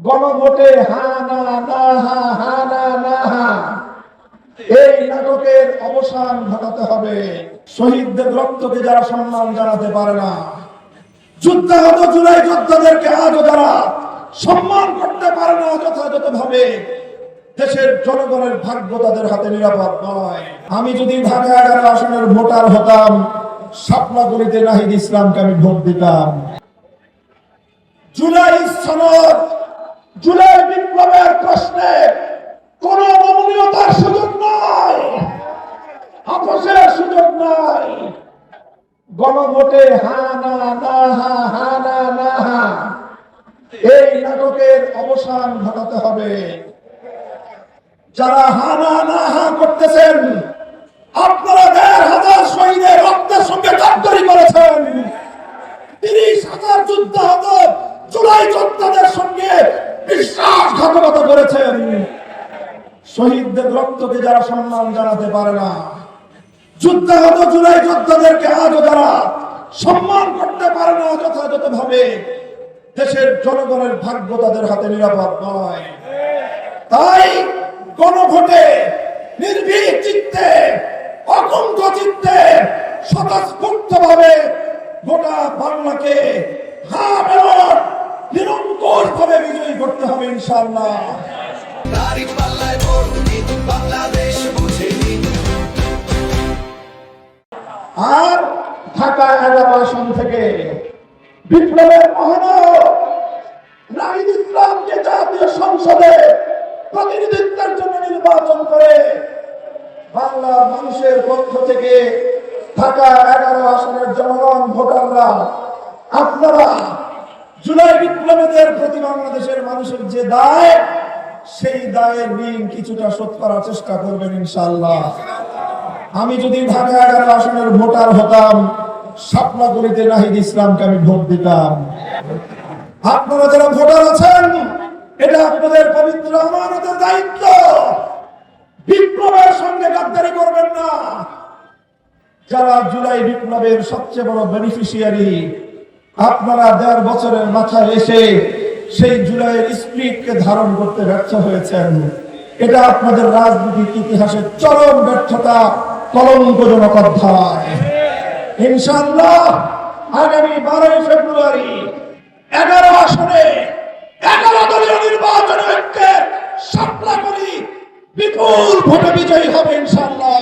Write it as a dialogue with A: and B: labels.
A: গণভোটে হা না না হা হা না না হা, এই নাটকের অবসান ঘটাতে হবে। শহীদদের রক্তকে যারা সম্মান জানাতে পারে না, যুদ্ধাহত জুলাই যোদ্ধাদেরকে আজও যারা সম্মান করতে পারে না যথাযথভাবে, দেশের জনগণের ভাগ্য তাদের হাতে নিরাপদ নয়। আমি যদি ঢাকা 11 আসনের ভোটার হতাম, শাপলাগুড়িতে নাহিদ ইসলামকে আমি ভোট দিতাম। জুলাই সনদ, জুলাই বিপ্লবের প্রশ্নে কোন নমনীয়তার সুযোগ নাই, আপোষের সুযোগ নাই। গণভোটে হা না না হা হা না না হা, এই নাটকের অবসান ঘটাতে হবে। যারা হা না না হা করতেছেন, আপনারা ১,৫০০ শহীদের রক্তের সঙ্গে গাদ্দারি করেছেন। ৩০,০০০ যুদ্ধাহত জুলাই যোদ্ধাদের সঙ্গে বিশ্বাসঘাতকতা করেছেন। শহীদদের রক্তকে যারা সম্মান জানাতে পারে না, যুদ্ধাহত জুলাই যোদ্ধাদেরকে আজও যারা সম্মান করতে পারে না যথাযথভাবে, দেশের জনগণের ভাগ্য তাদের হাতে নিরাপদ নয়। তাই গণভোটে নির্ভীক চিত্তে, অকুণ্ঠ চিত্তে, স্বতঃস্ফূর্তভাবে গোটা বাংলাকে নিরঙ্কুশভাবে বিজয়ী করতে হবে ইনশাআল্লাহ। আর ঢাকা 11 আসন থেকে বিপ্লবের মহানায়ক নাহিদ ইসলামকে জাতীয় সংসদে প্রতিনিধিত্বের জন্য নির্বাচন করে বাংলার মানুষের পক্ষ থেকে ঢাকা 11 আসনের জনগণ ভোটাররা, আপনারা জুলাই বিপ্লবীদের প্রতি বাংলাদেশের মানুষের যে দায়, সেই দায়ের ঋণ কিছুটা শোধ করার চেষ্টা করবেন ইনশাআল্লাহ। আমি যদি ঢাকা 11 আসনের ভোটার হতাম, শাপলাগুড়িতে নাহিদ ইসলামকে আমি ভোট দিতাম। আপনারা যারা ভোটার আছেন, এটা আপনাদের পবিত্র আমানতের দায়িত্ব। বিপ্লবের সঙ্গে গাদ্দারি করবেন না। যারা জুলাই বিপ্লবের সবচেয়ে বড় বেনিফিশিয়ারি, আপনারা 1.5 বছরের মাথায় এসে সেই জুলাইয়ের স্পিরিটকে ধারণ করতে ব্যর্থ হয়েছেন। এটা আপনাদের রাজনৈতিক ইতিহাসের চরম ব্যর্থতা, কলঙ্কজনক অধ্যায়। ইনশাআল্লাহ আগামী 12 ফেব্রুয়ারি 11 আসনে 11 দলীয় নির্বাচনে ঐক্যের শাপলাগুড়ি বিপুল ভোটে বিজয়ী হবে ইনশাআল্লাহ।